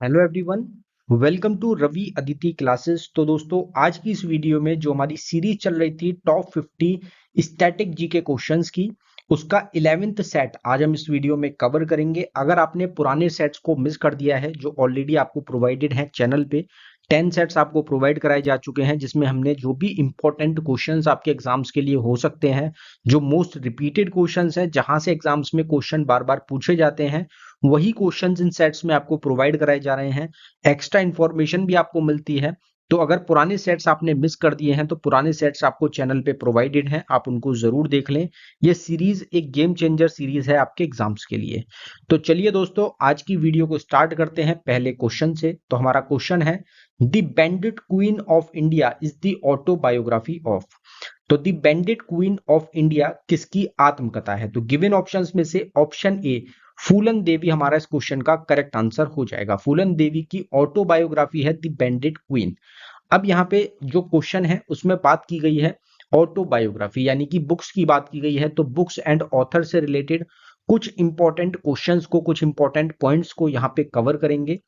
Hello everyone, welcome to Ravi Aditi classes. तो दोस्तों, आज की इस वीडियो में जो हमारी सीरीज चल रही थी टॉप 50 स्टैटिक जी के क्वेश्चंस की, उसका 11th सेट आज हम इस वीडियो में कवर करेंगे। अगर आपने पुराने सेट्स को मिस कर दिया है जो ऑलरेडी आपको प्रोवाइडेड है चैनल पे, 10 सेट्स आपको प्रोवाइड कराए जा चुके हैं जिसमें हमने जो भी इंपॉर्टेंट क्वेश्चंस आपके एग्जाम्स के लिए हो सकते हैं, जो मोस्ट रिपीटेड क्वेश्चंस हैं, जहां से एग्जाम्स में क्वेश्चन बार बार पूछे जाते हैं, वही क्वेश्चंस इन सेट्स में आपको प्रोवाइड कराए जा रहे हैं। एक्स्ट्रा इंफॉर्मेशन भी आपको मिलती है। तो अगर पुराने सेट्स आपने मिस कर दिए हैं तो पुराने सेट्स आपको चैनल पे प्रोवाइडेड हैं, आप उनको जरूर देख लें। ये सीरीज एक गेम चेंजर सीरीज है आपके एग्जाम्स के लिए। तो चलिए दोस्तों, आज की वीडियो को स्टार्ट करते हैं पहले क्वेश्चन से। तो हमारा क्वेश्चन है, the bandit queen of India is the autobiography of. तो the bandit queen of India किसकी आत्मकथा है? तो गिवन ऑप्शंस में से ऑप्शन ए फूलन देवी हमारा इस क्वेश्चन का करेक्ट आंसर हो जाएगा। फूलन देवी की ऑटोबायोग्राफी है द बैंडिट क्वीन। अब यहाँ पे जो क्वेश्चन है उसमें बात की गई है ऑटोबायोग्राफी यानी कि बुक्स की बात की गई है। तो बुक्स एंड ऑथर से रिलेटेड कुछ इंपॉर्टेंट क्वेश्चंस को, कुछ इंपॉर्टेंट पॉइंट्स को यहाँ पे कवर करेंगे।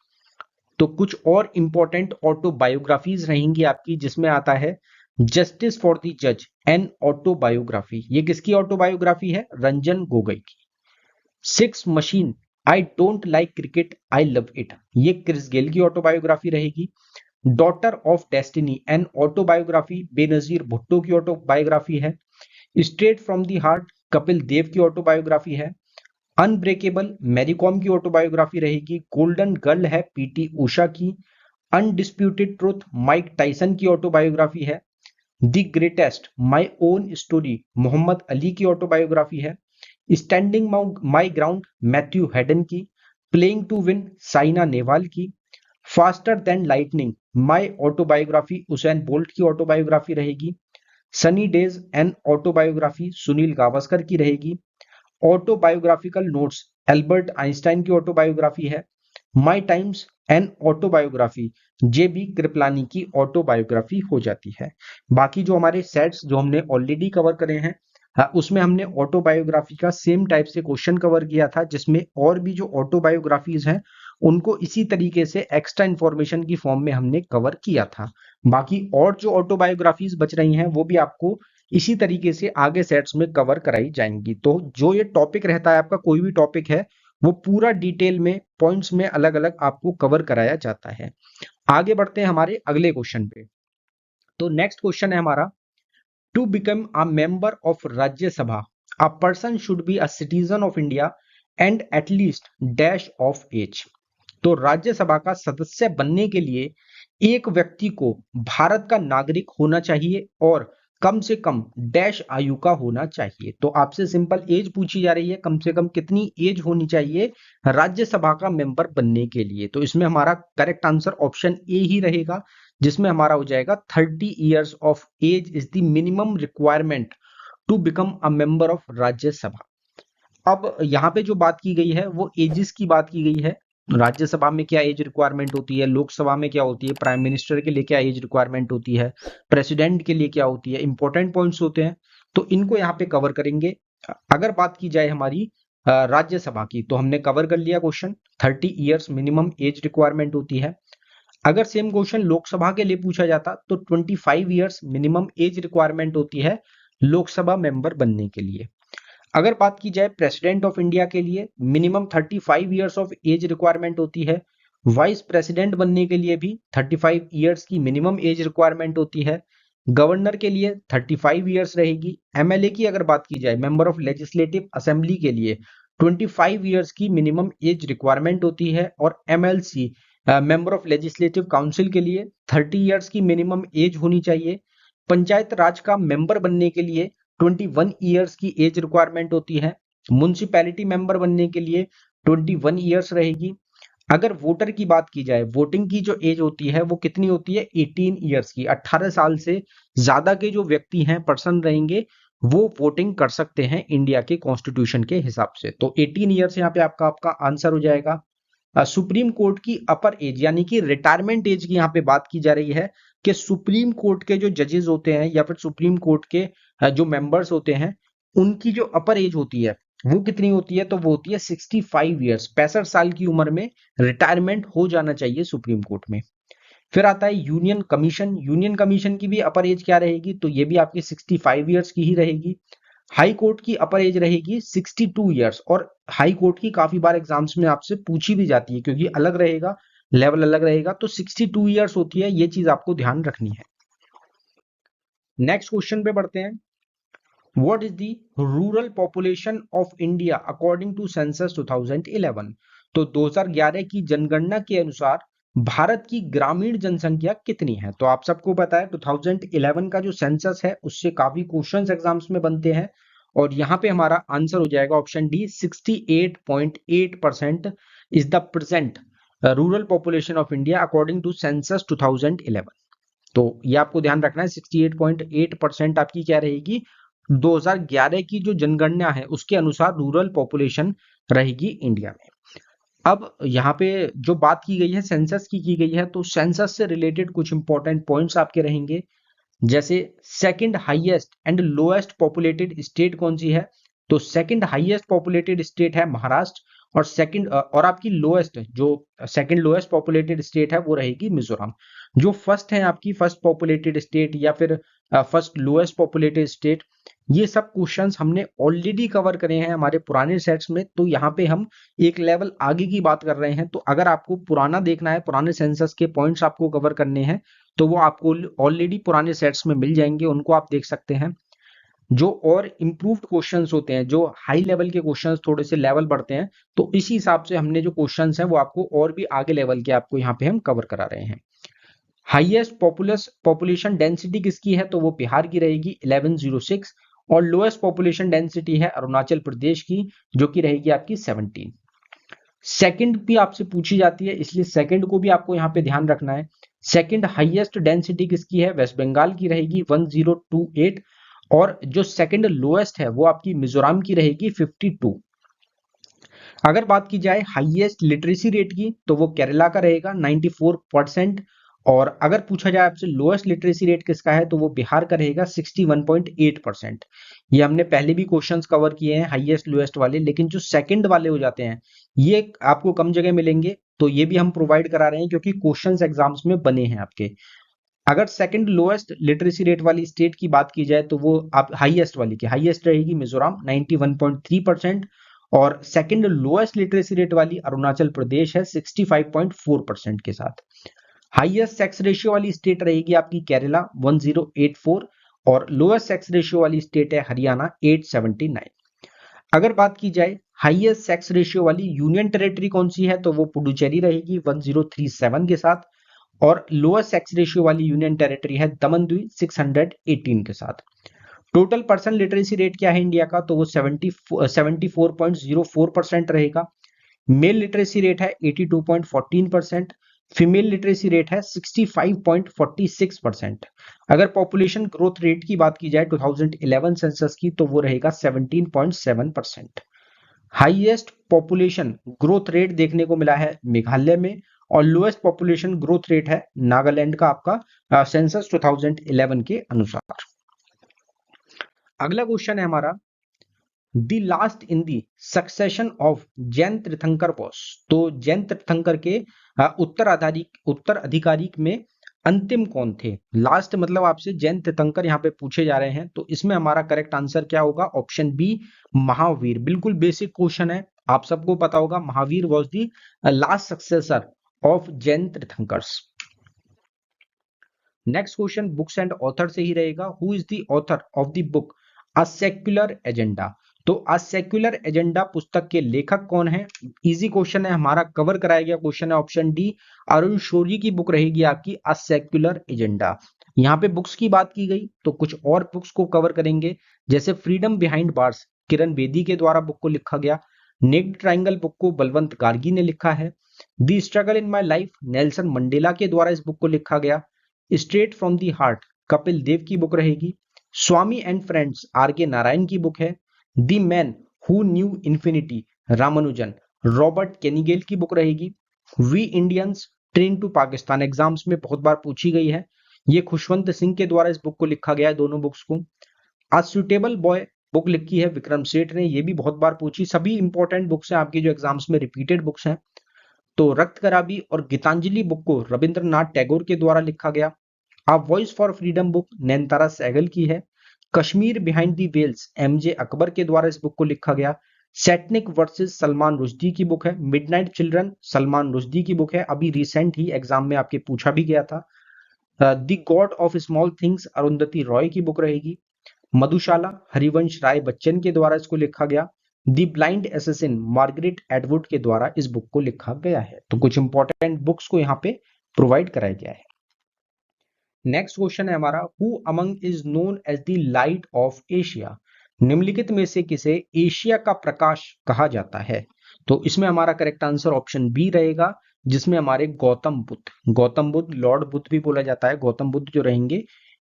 तो कुछ और इंपॉर्टेंट ऑटोबायोग्राफीज रहेंगी आपकी, जिसमें आता है जस्टिस फॉर द जज एन ऑटोबायोग्राफी। ये किसकी ऑटोबायोग्राफी है? रंजन गोगोई की। Six machine, I don't like cricket I love it, ये क्रिस गेल की ऑटोबायोग्राफी रहेगी। Daughter of destiny an autobiography, Benazir Bhutto की ऑटोबायोग्राफी है। Straight from the heart, Kapil Dev की ऑटोबायोग्राफी है। अनब्रेकेबल, मैरी कॉम की ऑटोबायोग्राफी रहेगी। गोल्डन गर्ल है पीटी उषा की। अनडिस्प्यूटेड ट्रुथ, माइक टाइसन की ऑटोबायोग्राफी है। The greatest, my own story, Muhammad Ali की ऑटोबायोग्राफी है। Standing my ground, Matthew Hayden की। Playing to win, Saina Nehwal की। Faster than lightning, my autobiography, Usain Bolt की ऑटोबायोग्राफी रहेगी। Sunny days an autobiography, Sunil Gavaskar की रहेगी। ऑटोबायोग्राफिकल नोट्स, एल्बर्ट आइंस्टाइन की autobiography है। My times an autobiography, J B Kripalani की ऑटोबायोग्राफी हो जाती है। बाकी जो हमारे सेट्स जो हमने ऑलरेडी कवर करे हैं, हाँ, उसमें हमने ऑटोबायोग्राफी का सेम टाइप से क्वेश्चन कवर किया था, जिसमें और भी जो ऑटोबायोग्राफीज हैं उनको इसी तरीके से एक्स्ट्रा इंफॉर्मेशन की फॉर्म में हमने कवर किया था। बाकी और जो ऑटोबायोग्राफीज बच रही हैं वो भी आपको इसी तरीके से आगे सेट्स में कवर कराई जाएंगी। तो जो ये टॉपिक रहता है आपका, कोई भी टॉपिक है, वो पूरा डिटेल में पॉइंट्स में अलग अलग आपको कवर कराया जाता है। आगे बढ़ते हैं हमारे अगले क्वेश्चन पे। तो नेक्स्ट क्वेश्चन है हमारा, to become a member of Rajya Sabha a person should be a citizen of India and at least dash of age. तो राज्यसभा का सदस्य बनने के लिए एक व्यक्ति को भारत का नागरिक होना चाहिए और कम से कम डैश आयु का होना चाहिए। तो आपसे सिंपल एज पूछी जा रही है, कम से कम कितनी एज होनी चाहिए राज्यसभा का मेंबर बनने के लिए। तो इसमें हमारा करेक्ट आंसर ऑप्शन ए ही रहेगा, जिसमें हमारा हो जाएगा 30 years of age is the minimum requirement to become a member of Rajya Sabha. अब यहाँ पे जो बात की गई है वो एजेस की बात की गई है। राज्यसभा में क्या एज रिक्वायरमेंट होती है, लोकसभा में क्या होती है, प्राइम मिनिस्टर के लिए क्या एज रिक्वायरमेंट होती है, प्रेसिडेंट के लिए क्या होती है, इंपॉर्टेंट पॉइंट्स होते हैं। तो इनको यहाँ पे कवर करेंगे। अगर बात की जाए हमारी राज्यसभा की, तो हमने कवर कर लिया question, 30 years minimum age requirement होती है। अगर सेम क्वेश्चन लोकसभा के लिए पूछा जाता तो 25 years मिनिमम एज रिक्वायरमेंट होती है लोकसभा मेंबर बनने के लिए। अगर बात की जाए प्रेसिडेंट ऑफ इंडिया के लिए, minimum 35 years of age requirement होती है। वाइस प्रेसिडेंट बनने के लिए भी 35 years की मिनिमम एज रिक्वायरमेंट होती है। गवर्नर के लिए 35 years रहेगी। एमएलए की अगर बात की जाए, मेंबर ऑफ लेजिस्लेटिव असेंबली के लिए 25 years की मिनिमम एज रिक्वायरमेंट होती है। और MLC, member of legislative council के लिए 30 years की मिनिमम एज होनी चाहिए। पंचायत राज का मेंबर बनने के लिए 21 years की एज रिक्वायरमेंट होती है। म्युनिसिपैलिटी मेंबर बनने के लिए 21 years रहेगी। अगर वोटर की बात की जाए, वोटिंग की जो एज होती है वो कितनी होती है? 18 years की। 18 साल से ज्यादा के जो व्यक्ति हैं, पर्सन रहेंगे, वो वोटिंग कर सकते हैं इंडिया के कॉन्स्टिट्यूशन के हिसाब से। तो 18 years यहाँ पे आपका आपका आंसर हो जाएगा। सुप्रीम कोर्ट की अपर एज यानी कि रिटायरमेंट एज की यहाँ पे बात की जा रही है कि सुप्रीम कोर्ट के जो जजेस होते हैं या फिर सुप्रीम कोर्ट के जो मेंबर्स होते हैं, उनकी जो अपर एज होती है वो कितनी होती है? तो वो होती है 65 ईयर्स, 65 साल की उम्र में रिटायरमेंट हो जाना चाहिए सुप्रीम कोर्ट में। फिर आता है यूनियन कमीशन। यूनियन कमीशन की भी अपर एज क्या रहेगी? तो ये भी आपकी 65 ईयर्स की ही रहेगी। हाई कोर्ट की अपर एज रहेगी 62 ईयर्स, और हाई कोर्ट की काफी बार एग्जाम्स में आपसे पूछी भी जाती है क्योंकि अलग रहेगा, लेवल अलग रहेगा, तो 62 ईयर्स होती है, ये चीज आपको ध्यान रखनी है। नेक्स्ट क्वेश्चन पे बढ़ते हैं। What is the rural population of India according to census 2011? तो 2011 की जनगणना के अनुसार भारत की ग्रामीण जनसंख्या कितनी है? तो आप सबको पता है 2011 का जो सेंसस है उससे काफी क्वेश्चंस एग्जाम्स में बनते हैं, और यहाँ पे हमारा आंसर हो जाएगा option D, 68.8% is the present rural population of India according to census 2011। तो ये आपको ध्यान रखना है, 68.8% आपकी क्या रहेगी? 2011 की जो जनगणना है उसके अनुसार रूरल पॉपुलेशन रहेगी इंडिया में। अब यहाँ पे जो बात की गई है सेंसस की गई है, तो सेंसस से रिलेटेड कुछ इंपॉर्टेंट पॉइंट्स आपके रहेंगे, जैसे second highest and lowest populated state कौन सी है? तो सेकंड हाईएस्ट पॉपुलेटेड स्टेट है महाराष्ट्र, और सेकंड और आपकी लोएस्ट जो सेकंड लोएस्ट पॉपुलेटेड स्टेट है वो रहेगी मिजोरम। जो फर्स्ट है आपकी फर्स्ट पॉपुलेटेड स्टेट या फिर फर्स्ट लोएस्ट पॉपुलेटेड स्टेट, ये सब क्वेश्चंस हमने ऑलरेडी कवर करे हैं हमारे पुराने सेट्स में, तो यहाँ पे हम एक लेवल आगे की बात कर रहे हैं। तो अगर आपको पुराना देखना है, पुराने सेंसस के पॉइंट्स आपको कवर करने हैं, तो वो आपको ऑलरेडी पुराने सेट्स में मिल जाएंगे, उनको आप देख सकते हैं। जो और इम्प्रूव्ड क्वेश्चंस होते हैं, जो हाई लेवल के क्वेश्चंस थोड़े से लेवल बढ़ते हैं, तो इसी हिसाब से हमने जो क्वेश्चंस हैं वो आपको और भी आगे लेवल के आपको यहाँ पे हम कवर करा रहे हैं। हाईएस्ट पॉपुलेशन डेंसिटी किसकी है? तो वो बिहार की रहेगी 1106, और लोएस्ट पॉपुलेशन डेंसिटी है अरुणाचल प्रदेश की, जो कि रहेगी आपकी 17। सेकंड भी आपसे पूछी जाती है, इसलिए सेकंड को भी आपको यहाँ पे ध्यान रखना है। सेकंड हाईएस्ट डेंसिटी किसकी है? वेस्ट बंगाल की रहेगी 1028, और जो सेकंड लोएस्ट है वो आपकी मिजोरम की रहेगी 52। अगर बात की जाए हाईएस्ट लिटरेसी रेट की, तो वो केरला का रहेगा 94%, और अगर पूछा जाए आपसे लोएस्ट लिटरेसी रेट किसका है, तो वो बिहार का रहेगा 61.8%। ये हमने पहले भी क्वेश्चंस कवर किए हैं हाईएस्ट लोएस्ट वाले, लेकिन जो सेकंड वाले हो जाते हैं ये आपको कम जगह मिलेंगे, तो ये भी हम प्रोवाइड करा रहे हैं क्योंकि क्वेश्चंस एग्जाम्स में बने हैं आपके। अगर सेकंड लोएस्ट लिटरेसी रेट वाली स्टेट की बात की जाए, तो वो आप हाईएस्ट वाली की हाईएस्ट रहेगी मिजोरम 91.3%, और सेकंड लोएस्ट लिटरेसी रेट वाली अरुणाचल प्रदेश है 65.4% के साथ। हाईएस्ट सेक्स रेशियो वाली स्टेट रहेगी आपकी केरला 1084, और लोएस्ट सेक्स रेशियो वाली स्टेट है हरियाणा 879। अगर बात की जाए हाईएस्ट सेक्स रेशियो वाली यूनियन टेरिटरी कौन सी है, तो वो पुडुचेरी रहेगी 1037 के साथ, और लोअर सेक्स रेशियो वाली यूनियन टेरिटरी है दमन द्वीप 618 के साथ। टोटल पर्सन लिटरेसी रेट क्या है इंडिया का? तो वो 74.04% रहेगा। मेल लिटरेसी रेट है 82.14%, फीमेल लिटरेसी रेट है 65.46%। अगर पॉपुलेशन ग्रोथ रेट की बात की जाए 2011 सेंसस की, तो वो रहेगा 17.7%। हाईएस्ट पॉपुलेशन ग्रोथ रेट देखने को मिला है मेघालय में, और लोएस्ट पॉपुलेशन ग्रोथ रेट है नागालैंड का आपका सेंसस 2011 के अनुसार। अगला क्वेश्चन है हमारा, the last in the succession of Jain तीर्थंकर बॉस। तो जैन तीर्थंकर के उत्तराधिकारी में अंतिम कौन थे? लास्ट मतलब आपसे जैन तीर्थंकर यहाँ पे पूछे जा रहे हैं, तो इसमें हमारा करेक्ट आंसर क्या होगा? Option B, Mahavir. बिल्कुल बेसिक क्वेश्चन है, आप सबको पता होगा Mahavir was the last successor of Jain तीर्थंकर्स। Next question books and author से ही रहेगा। Who is the author of the book a secular agenda? तो अ सेक्युलर एजेंडा पुस्तक के लेखक कौन है? इजी क्वेश्चन है, हमारा कवर कराया गया क्वेश्चन है, ऑप्शन डी, अरुण शौरी की बुक रहेगी आपकी अ सेक्युलर एजेंडा। यहाँ पे बुक्स की बात की गई तो कुछ और बुक्स को कवर करेंगे, जैसे freedom behind bars Kiran Bedi के द्वारा बुक को लिखा गया। नेक्ड ट्राइंगल बुक को बलवंत गार्गी ने लिखा है। The struggle in my life Nelson Mandela के द्वारा इस बुक को लिखा गया। Straight from the heart Kapil Dev की बुक रहेगी। स्वामी एंड फ्रेंड्स आर के नारायण की बुक है। The man who knew infinity Ramanujan Robert Kanigel की बुक रहेगी। We Indians train to Pakistan exams में बहुत बार पूछी गई है, ये खुशवंत सिंह के द्वारा इस बुक को लिखा गया है, दोनों बुक्स को। अ सुटेबल बॉय बुक लिखी है विक्रम सेठ ने, ये भी बहुत बार पूछी, सभी इंपॉर्टेंट बुक्स हैं आपकी जो एग्जाम्स में रिपीटेड बुक्स हैं। तो रक्त कराबी और गीतांजलि बुक को रविंद्रनाथ टैगोर के द्वारा लिखा गया। A voice for freedom book Nayantara Sahgal की है। Kashmir behind the veils M J Akbar के द्वारा इस बुक को लिखा गया। सेटनिक वर्सेस सलमान रुश्दी की बुक है। मिडनाइट चिल्ड्रन सलमान रुश्दी की बुक है, अभी रिसेंट ही एग्जाम में आपके पूछा भी गया था। The God of small things Arundhati Roy की बुक रहेगी। मधुशाला हरिवंश राय बच्चन के द्वारा इसको लिखा गया। द ब्लाइंड एसेसिन मार्गरेट एडवुड के द्वारा इस बुक को लिखा गया है। तो कुछ इंपॉर्टेंट बुक्स को यहाँ पे प्रोवाइड कराया गया है। नेक्स्ट क्वेश्चन है हमारा, who among is known as the light of Asia. निम्नलिखित में से किसे एशिया का प्रकाश कहा जाता है। तो इसमें हमारा करेक्ट आंसर ऑप्शन बी रहेगा, जिसमें हमारे गौतम बुद्ध लॉर्ड बुद्ध भी बोला जाता है, गौतम बुद्ध जो रहेंगे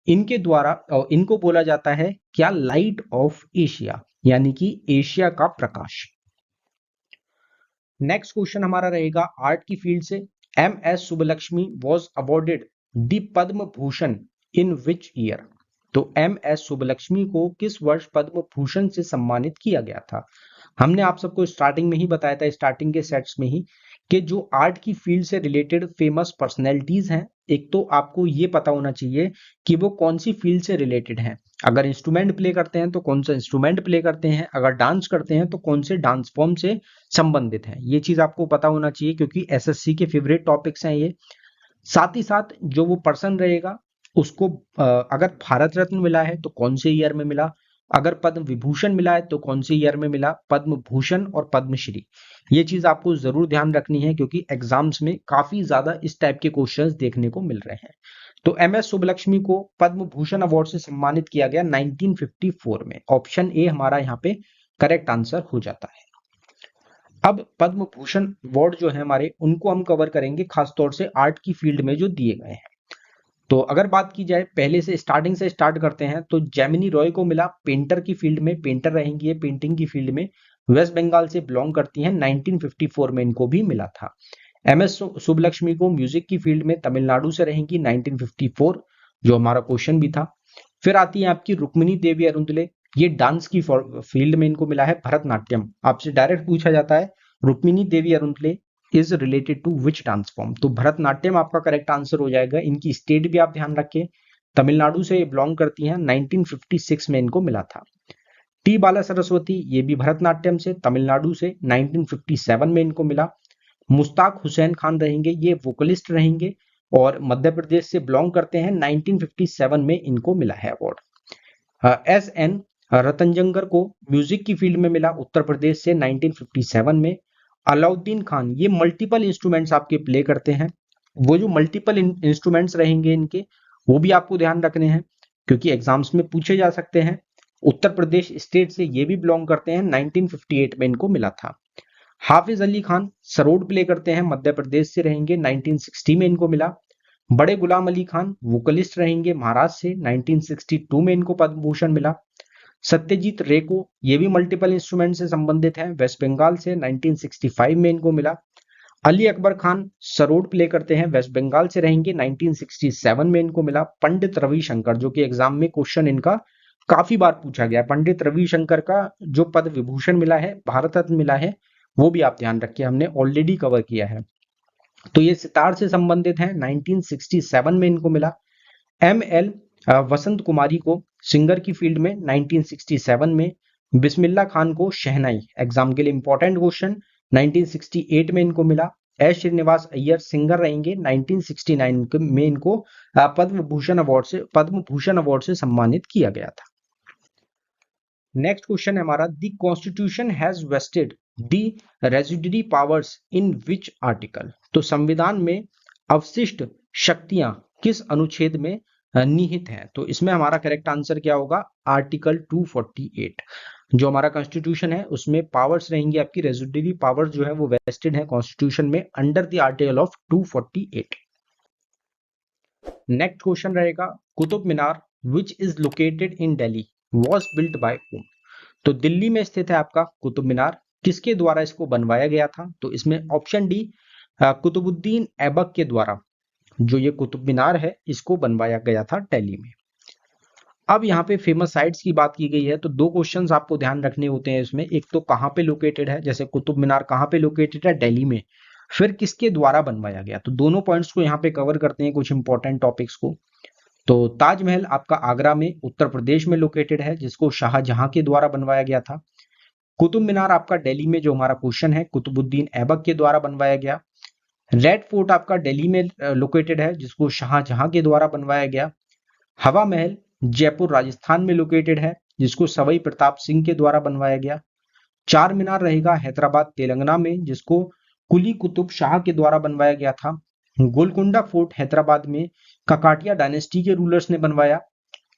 इनके द्वारा इनको बोला जाता है क्या, लाइट ऑफ एशिया, यानी कि एशिया का प्रकाश। नेक्स्ट क्वेश्चन हमारा रहेगा आर्ट की फील्ड से, M S Subbulakshmi was awarded the Padma Bhushan in which year. तो एम एस सुब्बलक्ष्मी को किस वर्ष पद्म भूषण से सम्मानित किया गया था। हमने आप सबको स्टार्टिंग में ही बताया था, स्टार्टिंग के सेट्स में ही, कि जो आर्ट की फील्ड से रिलेटेड फेमस पर्सनैलिटीज हैं, एक तो आपको ये पता होना चाहिए कि वो कौन सी फील्ड से रिलेटेड हैं। अगर इंस्ट्रूमेंट प्ले करते हैं तो कौन सा इंस्ट्रूमेंट प्ले करते हैं, अगर डांस करते हैं तो कौन से डांस फॉर्म से संबंधित है, ये चीज आपको पता होना चाहिए, क्योंकि एसएससी के फेवरेट टॉपिक्स हैं ये। साथ ही साथ जो वो पर्सन रहेगा उसको अगर भारत रत्न मिला है तो कौन से ईयर में मिला, अगर पद्म विभूषण मिला है तो कौन से ईयर में मिला, पद्म भूषण और पद्मश्री, ये चीज आपको जरूर ध्यान रखनी है, क्योंकि एग्जाम्स में काफी ज्यादा इस टाइप के क्वेश्चंस देखने को मिल रहे हैं। तो एम एस सुब्बलक्ष्मी को पद्म भूषण अवार्ड से सम्मानित किया गया 1954 में। ऑप्शन ए हमारा यहाँ पे करेक्ट आंसर हो जाता है। अब पद्म भूषण अवार्ड जो है हमारे, उनको हम कवर करेंगे खासतौर से आर्ट की फील्ड में जो दिए गए हैं। तो अगर बात की जाए पहले से स्टार्टिंग से स्टार्ट करते हैं, तो जैमिनी रॉय को मिला पेंटर की फील्ड में, पेंटर रहेंगी ये पेंटिंग की फील्ड में, वेस्ट बंगाल से बिलोंग करती हैं, 1954 में इनको भी मिला था। एम एस सुब्बलक्ष्मी को म्यूजिक की फील्ड में तमिलनाडु से रहेंगी 1954, जो हमारा क्वेश्चन भी था। फिर आती है आपकी रुक्मिणी देवी अरुंधले, ये डांस की फील्ड में इनको मिला है भरतनाट्यम। आपसे डायरेक्ट पूछा जाता है Rukmini Devi Arundale is related to which dance form, तो भरतनाट्यम आपका करेक्ट आंसर हो जाएगा। इनकी स्टेट भी आप ध्यान रखें, तमिलनाडु से ये बिलोंग करती हैं, 1956 में इनको मिला था। टी बाला सरस्वती, ये भी भरतनाट्यम से, तमिलनाडु से, 1957 में इनको मिला। मुश्ताक हुसैन खान रहेंगे, ये वोकलिस्ट रहेंगे और मध्य प्रदेश से बिलोंग करते हैं, 1957 में इनको मिला है अवार्ड। एस एन रतंजंगर को म्यूजिक की फील्ड में मिला उत्तर प्रदेश से 1957 में। अलाउद्दीन खान, ये मल्टीपल इंस्ट्रूमेंट्स आपके प्ले करते हैं, वो जो मल्टीपल इंस्ट्रूमेंट्स रहेंगे इनके, वो भी आपको ध्यान रखने हैं, क्योंकि एग्जाम्स में पूछे जा सकते हैं। उत्तर प्रदेश स्टेट से ये भी बिलोंग करते हैं, 1958 में इनको मिला था। हाफिज अली खान सरोद प्ले करते हैं, मध्य प्रदेश से रहेंगे, 1960 में इनको मिला। बड़े गुलाम अली खान वोकलिस्ट रहेंगे महाराष्ट्र से, 1962 में इनको पद्म भूषण मिला। सत्यजीत रे को, ये भी मल्टीपल इंस्ट्रूमेंट से संबंधित हैं, वेस्ट बंगाल से, 1965 में इनको मिला। अली अकबर खान सरोद प्ले करते हैं, वेस्ट बंगाल से रहेंगे, 1967 में इनको मिला। पंडित रविशंकर, जो कि एग्जाम में क्वेश्चन इनका काफी बार पूछा गया, पंडित रविशंकर का जो पद्म विभूषण मिला है, भारत रत्न मिला है, वो भी आप ध्यान रखिए, हमने ऑलरेडी कवर किया है। तो ये सितार से संबंधित हैं, 1967 में इनको मिला। एम एल वसंत कुमारी को सिंगर की फील्ड में 1967 में। बिस्मिल्लाह खान को शहनाई, एग्जाम के लिए इंपॉर्टेंट क्वेश्चन, 1968 में इनको मिला। एस श्रीनिवास अय्यर सिंगर रहेंगे, 1969 में इनको पद्म भूषण अवार्ड से सम्मानित किया गया था। नेक्स्ट क्वेश्चन है हमारा, the constitution has vested the residuary powers in which article. तो संविधान में अवशिष्ट शक्तियां किस अनुच्छेद में निहित हैं। तो इसमें हमारा करेक्ट आंसर क्या होगा, आर्टिकल 248। जो हमारा कॉन्स्टिट्यूशन है उसमें पावर्स रहेंगी आपकी, रेजिडरी पावर्स जो है वो वेस्टेड है कॉन्स्टिट्यूशन में under the article of 248। Next question रहेगा, Qutub Minar which is located in Delhi was built by whom। तो दिल्ली में स्थित है आपका कुतुब मीनार, किसके द्वारा इसको बनवाया गया था। तो इसमें ऑप्शन डी कुतुबुद्दीन ऐबक के द्वारा जो ये कुतुब मीनार है इसको बनवाया गया था दिल्ली में। अब यहाँ पे फेमस साइट्स की बात की गई है तो दो क्वेश्चंस आपको ध्यान रखने होते हैं इसमें। एक तो कहाँ पे लोकेटेड है, जैसे कुतुब मीनार कहाँ पे लोकेटेड है, दिल्ली में। फिर किसके द्वारा बनवाया गया, तो दोनों पॉइंट्स को यहाँ पे कवर करते हैं, कुछ इंपॉर्टेंट टॉपिक्स को। तो ताजमहल आपका आगरा में उत्तर प्रदेश में लोकेटेड है, जिसको शाहजहां के द्वारा बनवाया गया था। कुतुब मीनार आपका दिल्ली में, जो हमारा क्वेश्चन है, कुतुबुद्दीन ऐबक के द्वारा बनवाया गया। रेड फोर्ट आपका दिल्ली में लोकेटेड है, जिसको शाहजहां के द्वारा बनवाया गया। हवा महल जयपुर राजस्थान में लोकेटेड है, जिसको सवाई प्रताप सिंह के द्वारा बनवाया गया। चार मीनार रहेगा हैदराबाद तेलंगाना में, जिसको कुली कुतुब शाह के द्वारा बनवाया गया था। गोलकुंडा फोर्ट हैदराबाद में ककाटिया डायनेस्टी के रूलर्स ने बनवाया।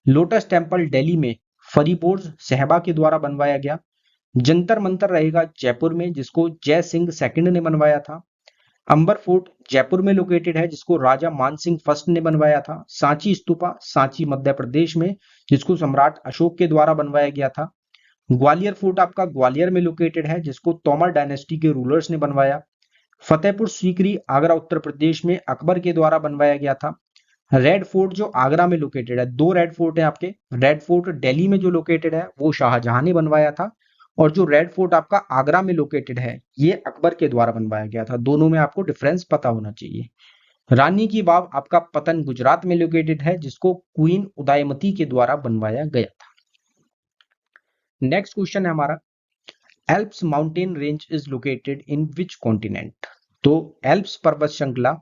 लोटस टेम्पल दिल्ली में फरीबोर्ज सहबा के द्वारा बनवाया गया। जंतर मंतर रहेगा जयपुर में, जिसको जय सिंह सेकंड ने बनवाया था। अंबर फोर्ट जयपुर में लोकेटेड है, जिसको राजा मानसिंह फर्स्ट ने बनवाया था। सांची स्तूपा सांची मध्य प्रदेश में, जिसको सम्राट अशोक के द्वारा बनवाया गया था। ग्वालियर फोर्ट आपका ग्वालियर में लोकेटेड है, जिसको तोमर डायनेस्टी के रूलर्स ने बनवाया। फतेहपुर सीकरी आगरा उत्तर प्रदेश में अकबर के द्वारा बनवाया गया था। रेड फोर्ट जो आगरा में लोकेटेड है, दो रेड फोर्ट है आपके। रेड फोर्ट दिल्ली में जो लोकेटेड है वो शाहजहां ने बनवाया था, और जो रेड फोर्ट आपका आगरा में लोकेटेड है ये अकबर के द्वारा बनवाया गया था। दोनों में आपको डिफरेंस पता होना चाहिए। रानी की वाव आपका पतन गुजरात में लोकेटेड है, जिसको क्वीन उदयमती के द्वारा बनवाया गया था। नेक्स्ट क्वेश्चन है हमारा, Alps mountain range is located in which continent. तो एल्प्स पर्वत श्रृंखला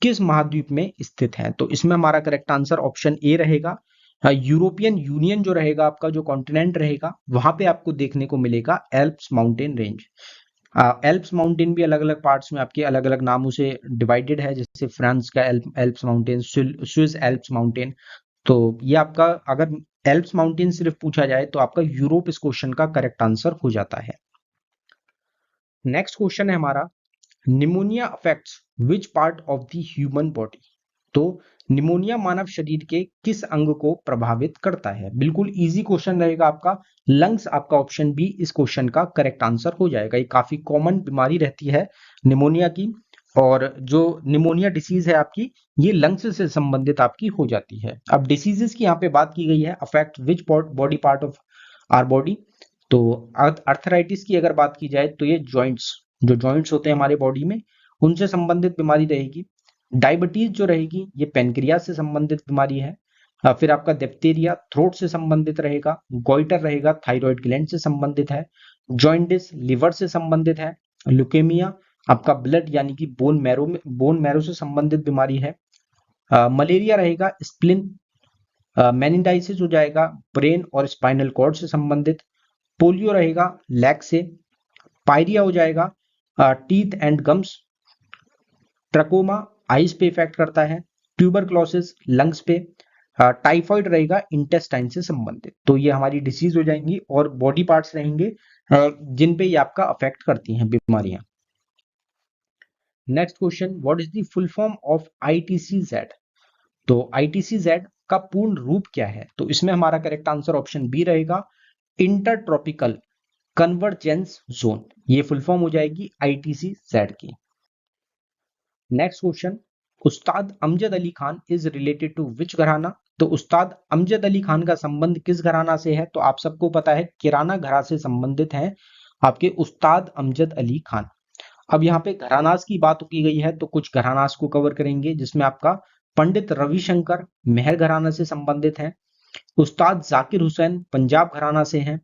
किस महाद्वीप में स्थित है, तो इसमें हमारा करेक्ट आंसर ऑप्शन ए रहेगा। यूरोपियन यूनियन जो रहेगा आपका, जो कॉन्टिनेंट रहेगा, वहां पे आपको देखने को मिलेगा Alps mountain range. Alps mountain भी अलग अलग पार्ट्स में आपके अलग अलग नामों से डिवाइडेड है, जैसे फ्रांस का Alps mountain, Swiss Alps mountain. तो ये आपका, अगर एल्प्स माउंटेन सिर्फ पूछा जाए तो आपका यूरोप इस क्वेश्चन का करेक्ट आंसर हो जाता है। नेक्स्ट क्वेश्चन है हमारा, pneumonia affects which part of the human body. तो निमोनिया मानव शरीर के किस अंग को प्रभावित करता है। बिल्कुल इजी क्वेश्चन रहेगा आपका। लंग्स आपका ऑप्शन बी इस क्वेश्चन का करेक्ट आंसर हो जाएगा। ये काफी कॉमन बीमारी रहती है निमोनिया की, और जो निमोनिया डिसीज है आपकी, ये लंग्स से संबंधित आपकी हो जाती है। अब डिसीजेस की यहाँ पे बात की गई है, affect which body part of our body. तो अर्थराइटिस की अगर बात की जाए तो ये जॉइंट्स, जो जॉइंट्स होते हैं हमारे बॉडी में, उनसे संबंधित बीमारी रहेगी। डायबिटीज जो रहेगी ये पेनक्रियाज से संबंधित बीमारी है। फिर आपका डिप्थीरिया थ्रोट से संबंधित रहेगा। गोइटर रहेगा थायराइड ग्लैंड से संबंधित है। जॉइंटिस लिवर से संबंधित है। ल्यूकेमिया आपका ब्लड यानी कि बोन मैरो से संबंधित बीमारी है। मलेरिया रहेगा स्प्लिन। मेनिंडाइसिस हो जाएगा ब्रेन और स्पाइनल कॉर्ड से संबंधित। पोलियो रहेगा लैग से। पायरिया हो जाएगा teeth and gums. Trachoma eyes पे इफेक्ट करता है। ट्यूबरक्लोसिस लंग्स पे। टाइफॉइड रहेगा इंटेस्टाइन से संबंधित। तो ये हमारी डिसीज हो जाएंगी और बॉडी पार्ट्स रहेंगे जिन पे ये आपका अफेक्ट करती हैं बीमारियां। Next question, what is the full form of ITC-Z। तो ITC-Z का पूर्ण रूप क्या है, तो इसमें हमारा करेक्ट आंसर ऑप्शन बी रहेगा, इंटर ट्रॉपिकल कन्वर्जेंस जोन। ये फुल फॉर्म हो जाएगी ITC-Z की। Next question, Ustad Amjad Ali Khan is related to which gharana. तो उस्ताद अमजद अली खान का संबंध किस घराना से है, तो आप सबको पता है किराना घराना से संबंधित है आपके उस्ताद अमजद अली खान। अब यहाँ पे घरानास की बात की गई है तो कुछ घरानास को कवर करेंगे, जिसमें आपका पंडित रविशंकर मेहर घराना से संबंधित है। उस्ताद जाकिर हुसैन पंजाब घराना से हैं।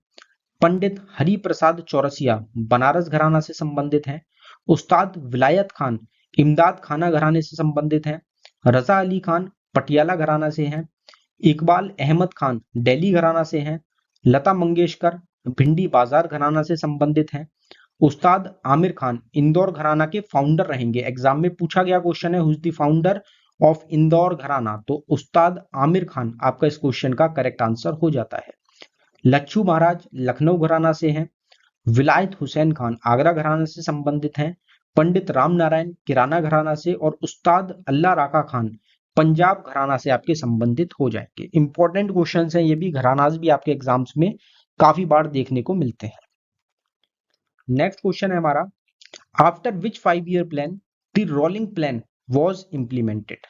पंडित हरि प्रसाद चौरसिया बनारस घराना से संबंधित हैं। उस्ताद विलायत खान इमदाद खाना घराने से संबंधित हैं। रजा अली खान पटियाला घराना से हैं। इकबाल अहमद खान दिल्ली घराना से हैं। लता मंगेशकर भिंडी बाजार घराना से संबंधित हैं। उस्ताद आमिर खान इंदौर घराना के फाउंडर रहेंगे। एग्जाम में पूछा गया क्वेश्चन है, who is the founder of Indore घराना, तो उस्ताद आमिर खान आपका इस क्वेश्चन का करेक्ट आंसर हो जाता है। लच्छू महाराज लखनऊ घराना से हैं। विलायत हुसैन खान आगरा घराना से संबंधित हैं। पंडित राम नारायण किराना घराना से, और उस्ताद अल्लाह राका खान पंजाब घराना से आपके संबंधित हो जाएंगे। इंपॉर्टेंट क्वेश्चंस हैं ये भी, घरानाज भी आपके एग्जाम्स में काफी बार देखने को मिलते हैं। नेक्स्ट क्वेश्चन है हमारा, after which 5 year plan the rolling plan was implemented.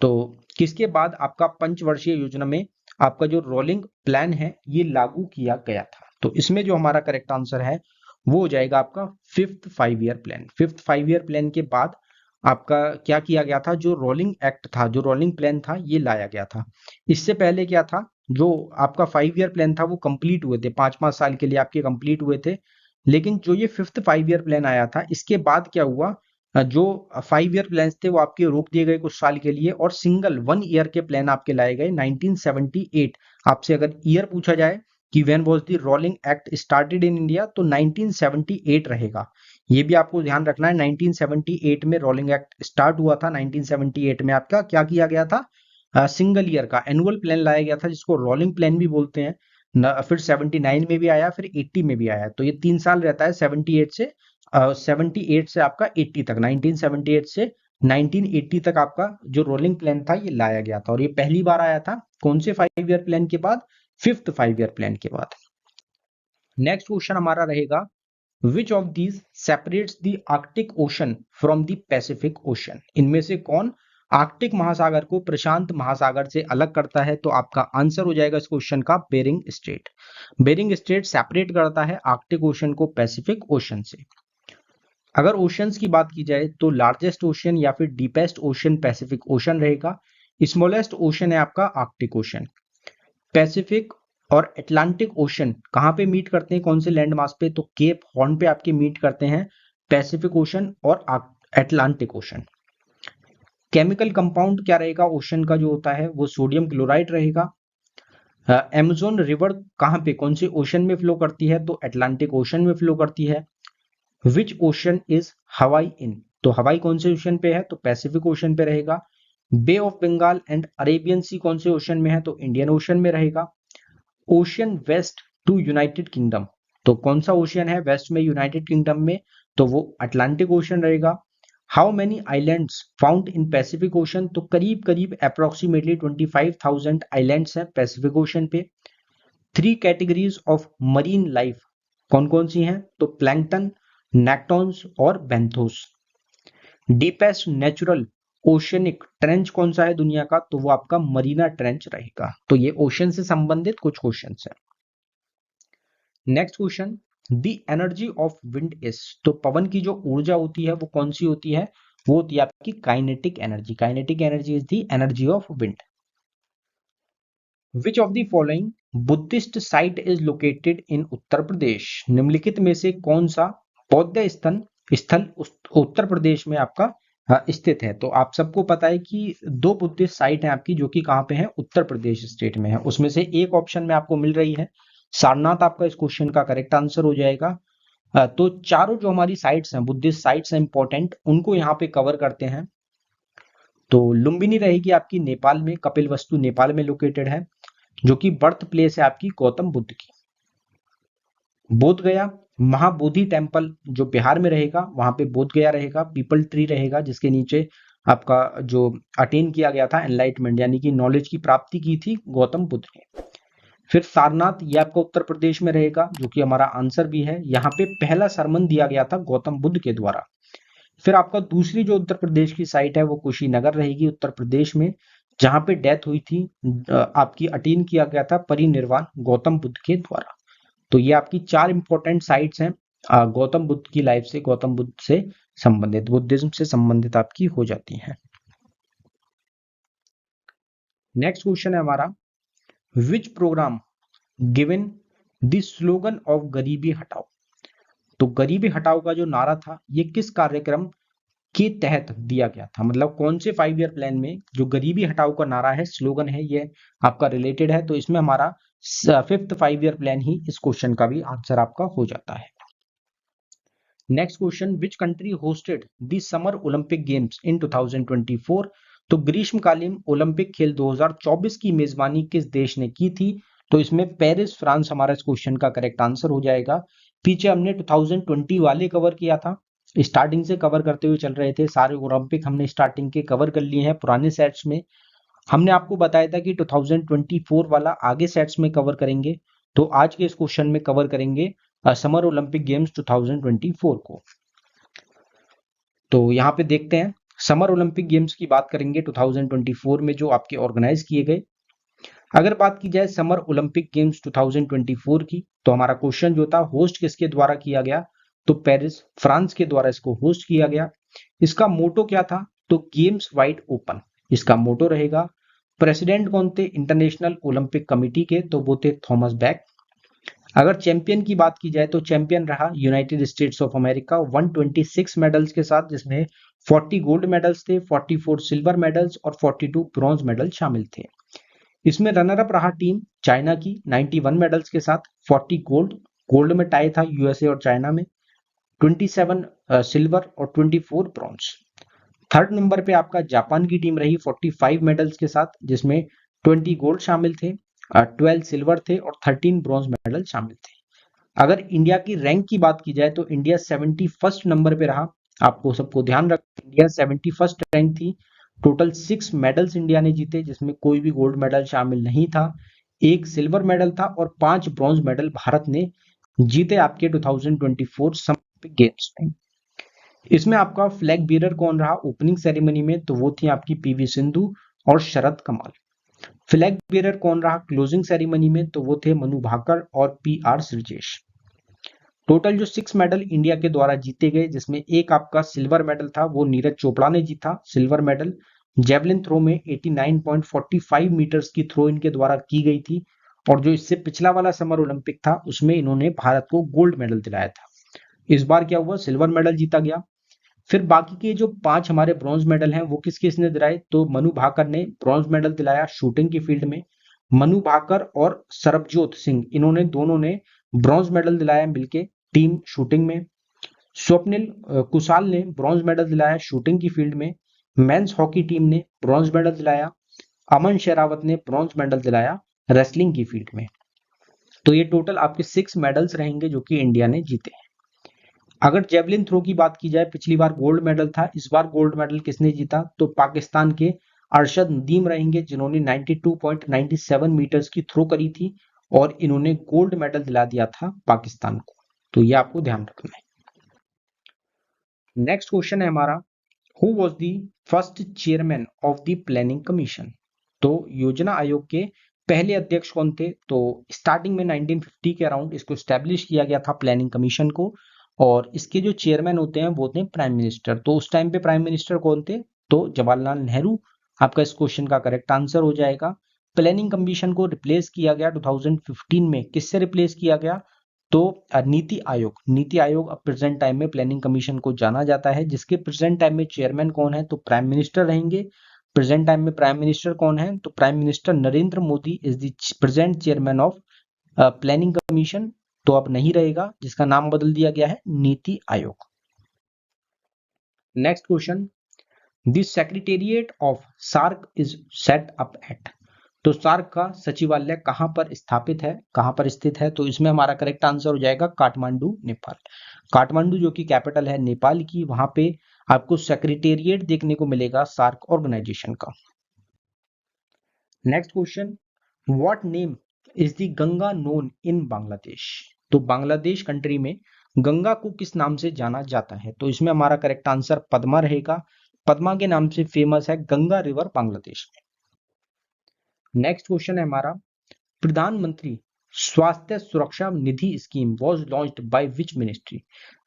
तो किसके बाद आपका पंचवर्षीय योजना में आपका जो रोलिंग प्लान है ये लागू किया गया था। तो इसमें जो हमारा करेक्ट आंसर है वो हो जाएगा आपका 5th 5 year plan. 5th 5 year plan के बाद आपका क्या किया गया था, जो रोलिंग एक्ट था, जो रोलिंग प्लान था ये लाया गया था। इससे पहले क्या था, जो आपका 5 ईयर प्लान था वो कंप्लीट हुए थे, 5-5 साल के लिए आपके कंप्लीट हुए थे। लेकिन जो ये 5th 5 ईयर प्लान आया था इसके बाद क्या हुआ, जो 5 ईयर प्लान थे वो आपके रोक दिए गए कुछ साल के लिए और सिंगल 1 ईयर के प्लान आपके लाए गए 1978। आपसे अगर ईयर पूछा जाए कि when was the rolling act started in India, तो 1978 रहेगा। ये भी आपको ध्यान रखना है, 1978 में रोलिंग एक्ट स्टार्ट हुआ था। 1978 में आपका क्या किया गया था, सिंगल ईयर का एनुअल प्लान लाया गया था जिसको रोलिंग प्लान भी बोलते हैं फिर 79 में भी आया, फिर 80 में भी आया। तो ये 3 साल रहता है 78 से 78 से आपका 80 तक, 1978 से 1980 तक आपका जो रोलिंग प्लान था ये लाया गया था। और ये पहली बार आया था कौन से 5 ईयर प्लान के बाद, 5th 5 ईयर प्लान के बाद। नेक्स्ट क्वेश्चन हमारा रहेगा, which of these separates the Arctic ocean from the Pacific ocean. इनमें से कौन आर्कटिक महासागर को प्रशांत महासागर से अलग करता है। तो आपका आंसर हो जाएगा इस क्वेश्चन का Bering Strait. Bering Strait separate करता है आर्कटिक ओशन को पैसिफिक ओशन से। अगर ओशंस की बात की जाए तो लार्जेस्ट ओशन या फिर डीपेस्ट ओशन पैसिफिक ओशन रहेगा। स्मॉलेस्ट ओशन है आपका आर्कटिक ओशन। पैसिफिक और अटलांटिक ओशन कहाँ पे मीट करते हैं, कौन से लैंड मास पे, तो केप हॉर्न पे आपके मीट करते हैं पैसिफिक ओशन और अटलांटिक ओशन। केमिकल कंपाउंड क्या रहेगा ओशन का जो होता है वो सोडियम क्लोराइड रहेगा। अमेज़न रिवर कहाँ पे, कौन से ओशन में फ्लो करती है, तो अटलांटिक ओशन में फ्लो करती है। विच ओशन इज हवाई इन, तो हवाई कौन से ओशन पे है, तो पैसिफिक ओशन पे रहेगा। बे ऑफ बंगाल एंड अरेबियन सी कौन से ओशन में है, तो इंडियन ओशन में रहेगा। Ocean west to United Kingdom, तो कौन सा ओशन है वेस्ट में यूनाइटेड किंगडम में, तो वो अटलांटिक ओशन रहेगा। How many islands found in Pacific ocean, तो करीब करीब अप्रोक्सीमेटली 25,000 आइलैंड्स हैं पैसिफिक ओशन पे। 3 कैटेगरीज ऑफ मरीन लाइफ कौन कौन सी हैं, तो प्लैंकटन, नेक्टॉन्स और benthos. Deepest natural oceanic trench कौन सा है दुनिया का, तो वो आपका मरीना ट्रेंच रहेगा। तो ये ओशन से संबंधित कुछ क्वेश्चन है। Next question, the energy of wind is, तो पवन की जो ऊर्जा होती है वो कौन सी होती है, वो होती है आपकी kinetic energy. Kinetic energy is the energy of wind. Which of the following Buddhist site is located in Uttar Pradesh, निम्नलिखित में से कौन सा बौद्ध स्थल स्थल उत्तर प्रदेश में आपका स्थित है। तो आप सबको पता है कि 2 बुद्धिस्ट साइट है आपकी जो कि कहाँ पे है, उत्तर प्रदेश स्टेट में है। उसमें से एक ऑप्शन में आपको मिल रही है सारनाथ, आपका इस क्वेश्चन का करेक्ट आंसर हो जाएगा। तो चारों जो हमारी साइट्स हैं, बुद्धिस्ट साइट्स हैं इंपॉर्टेंट, उनको यहाँ पे कवर करते हैं। तो लुम्बिनी रहेगी आपकी नेपाल में, कपिलवस्तु नेपाल में लोकेटेड है, जो कि बर्थ प्लेस है आपकी गौतम बुद्ध की। बोध गया महाबोधि टेम्पल जो बिहार में रहेगा, वहां पे बोध गया रहेगा, पीपल ट्री रहेगा जिसके नीचे आपका जो अटेन किया गया था एनलाइटमेंट यानी कि नॉलेज की प्राप्ति की थी गौतम बुद्ध ने। फिर सारनाथ ये आपका उत्तर प्रदेश में रहेगा जो कि हमारा आंसर भी है, यहाँ पे पहला सरमन दिया गया था गौतम बुद्ध के द्वारा। फिर आपका दूसरी जो उत्तर प्रदेश की साइट है वो कुशीनगर रहेगी उत्तर प्रदेश में, जहां पे डेथ हुई थी आपकी अटेन किया गया था परिनिर्वाण गौतम बुद्ध के द्वारा। तो ये आपकी 4 इंपॉर्टेंट साइट्स हैं गौतम बुद्ध की लाइफ से, गौतम बुद्ध से संबंधित, बुद्धिज्म से संबंधित आपकी हो जाती हैं। नेक्स्ट क्वेश्चन है हमारा, विच programme given the slogan of गरीबी हटाओ, तो गरीबी हटाओ का जो नारा था ये किस कार्यक्रम के तहत दिया गया था, मतलब कौन से 5 ईयर प्लान में जो गरीबी हटाओ का नारा है, स्लोगन है, ये आपका रिलेटेड है। तो इसमें हमारा 5th 5 ईयर प्लान ही इस क्वेश्चन का भी आंसर आपका हो जाता है। Next question, which country hosted the summer Olympic games in 2024, तो ग्रीष्मकालीन ओलंपिक खेल 2024 की मेजबानी किस देश ने की थी। तो इसमें पेरिस फ्रांस हमारा इस क्वेश्चन का करेक्ट आंसर हो जाएगा। पीछे हमने 2020 वाले कवर किया था, स्टार्टिंग से कवर करते हुए चल रहे थे, सारे ओलंपिक हमने स्टार्टिंग के कवर कर लिए हैं पुराने सेट्स में। हमने आपको बताया था कि 2024 वाला आगे सेट्स में कवर करेंगे, तो आज के इस क्वेश्चन में कवर करेंगे समर ओलंपिक गेम्स 2024 को। तो यहाँ पे देखते हैं, समर ओलंपिक गेम्स की बात करेंगे 2024 में जो आपके ऑर्गेनाइज किए गए। अगर बात की जाए समर ओलंपिक गेम्स 2024 की, तो हमारा क्वेश्चन जो था होस्ट किसके द्वारा किया गया, तो पेरिस फ्रांस के द्वारा इसको होस्ट किया गया। इसका मोटो क्या था, तो गेम्स वाइड ओपन इसका मोटो रहेगा। प्रेसिडेंट कौन थे इंटरनेशनल ओलंपिक कमेटी के, तो वो थे थॉमस बैक। अगर चैंपियन की बात की जाए तो चैंपियन रहा United states of America 126 medals के साथ, जिसमें 40 गोल्ड मेडल्स थे, 44 सिल्वर मेडल्स और 42 ब्रॉन्ज मेडल शामिल थे। इसमें रनर अप रहा टीम चाइना की 91 मेडल्स के साथ, 40 गोल्ड, गोल्ड में टाई था यूएसए और चाइना में, 27 सिल्वर और 24 ब्रॉन्ज। थर्ड नंबर पे आपका जापान की टीम रही 45 मेडल्स के साथ, जिसमें 20 गोल्ड शामिल थे, 12 सिल्वर थे और 13 ब्रॉन्ज मेडल शामिल थे। अगर इंडिया की रैंक की बात की जाए तो इंडिया 71st नंबर पे रहा। आपको सबको ध्यान रखना, इंडिया 71st रैंक थी। टोटल 6 मेडल्स इंडिया ने जीते, जिसमें कोई भी गोल्ड मेडल शामिल नहीं था, एक सिल्वर मेडल था और 5 ब्रॉन्ज मेडल भारत ने जीते आपके 2024 समर गेम्स में। इसमें आपका फ्लैग बीरर कौन रहा ओपनिंग सेरेमनी में, तो वो थी आपकी पीवी सिंधु और शरद कमल। फ्लैग बीरर कौन रहा क्लोजिंग सेरेमनी में, तो वो थे मनु भाकर और पी आर श्रीजेश। टोटल जो 6 मेडल इंडिया के द्वारा जीते गए, जिसमें एक आपका सिल्वर मेडल था, वो नीरज चोपड़ा ने जीता सिल्वर मेडल। जेवलिन थ्रो में 89.45 मीटर्स की थ्रो इनके द्वारा की गई थी, और जो इससे पिछला वाला समर ओलंपिक था उसमें इन्होंने भारत को गोल्ड मेडल दिलाया था। इस बार क्या हुआ, सिल्वर मेडल जीता गया। फिर बाकी के जो 5 हमारे ब्रॉन्ज मेडल हैं वो किस किसने दिलाए, तो मनु भाकर ने ब्रॉन्ज मेडल दिलाया शूटिंग की फील्ड में। मनु भाकर और सरबजोत सिंह इन्होंने दोनों ने ब्रॉन्ज मेडल दिलाया मिलके टीम शूटिंग में। स्वप्निल कुशाल ने ब्रॉन्ज मेडल दिलाया शूटिंग की फील्ड में। मेंस हॉकी टीम ने ब्रॉन्ज मेडल दिलाया। अमन शेरावत ने ब्रॉन्ज मेडल दिलाया रेसलिंग की फील्ड में। तो ये टोटल आपके 6 मेडल्स रहेंगे जो कि इंडिया ने जीते हैं। अगर जेवलिन थ्रो की बात की जाए, पिछली बार गोल्ड मेडल था, इस बार गोल्ड मेडल किसने जीता, तो पाकिस्तान के अरशद नदीम रहेंगे, जिन्होंने 92.97 मीटर्स की थ्रो करी थी और इन्होंने गोल्ड मेडल दिला दिया था पाकिस्तान को। तो ये आपको ध्यान रखना है। नेक्स्ट क्वेश्चन है हमारा, who was the first chairman of the planning commission. तो योजना आयोग के पहले अध्यक्ष कौन थे, तो स्टार्टिंग में 1950 के अराउंड इसको स्टैब्लिश किया गया था प्लानिंग कमीशन को, और इसके जो चेयरमैन होते हैं वो होते हैं प्राइम मिनिस्टर। तो उस टाइम पे प्राइम मिनिस्टर कौन थे, तो जवाहरलाल नेहरू आपका इस क्वेश्चन का करेक्ट आंसर हो जाएगा। प्लानिंग कमीशन को रिप्लेस किया गया 2015 में, किससे रिप्लेस किया गया, तो नीति आयोग अब प्रेजेंट टाइम में प्लानिंग कमीशन को जाना जाता है, जिसके प्रेजेंट टाइम में चेयरमैन कौन है, तो प्राइम मिनिस्टर रहेंगे। प्रेजेंट टाइम में प्राइम मिनिस्टर कौन है, तो prime minister Narendra Modi is the present chairman of planning commission. तो अब नहीं रहेगा, जिसका नाम बदल दिया गया है NITI Aayog. Next question, the secretariat of SAARC is set up at. तो सार्क का सचिवालय कहां पर स्थापित है, कहां पर स्थित है, तो इसमें हमारा करेक्ट आंसर हो जाएगा काठमांडू नेपाल। काठमांडू जो कि कैपिटल है नेपाल की, वहां पे आपको सेक्रेटेरिएट देखने को मिलेगा सार्क ऑर्गेनाइजेशन का। Next question, what name is the Ganga known in Bangladesh. तो बांग्लादेश कंट्री में गंगा को किस नाम से जाना जाता है, तो इसमें हमारा करेक्ट आंसर पद्मा रहेगा। पद्मा के नाम से फेमस है गंगा रिवर बांग्लादेश में। नेक्स्ट क्वेश्चन है हमारा, Pradhan Mantri Swasthya Suraksha Nidhi scheme was launched by which ministry.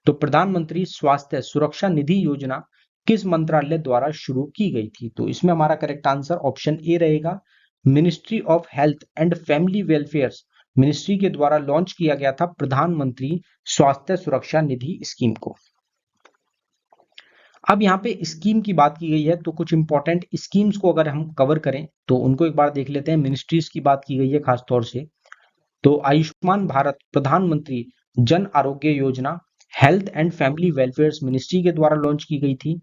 तो प्रधानमंत्री स्वास्थ्य सुरक्षा निधि योजना किस मंत्रालय द्वारा शुरू की गई थी, तो इसमें हमारा करेक्ट आंसर ऑप्शन ए रहेगा, ministry of health and family welfare ministry के द्वारा लॉन्च किया गया था प्रधानमंत्री स्वास्थ्य सुरक्षा निधि स्कीम को। अब यहाँ पे स्कीम की बात की गई है, तो कुछ इंपॉर्टेंट स्कीम्स को अगर हम कवर करें तो उनको एक बार देख लेते हैं। मिनिस्ट्रीज की बात की गई है खासतौर से, तो आयुष्मान भारत प्रधानमंत्री Jan Arogya Yojana health and family welfare ministry के द्वारा लॉन्च की गई थी।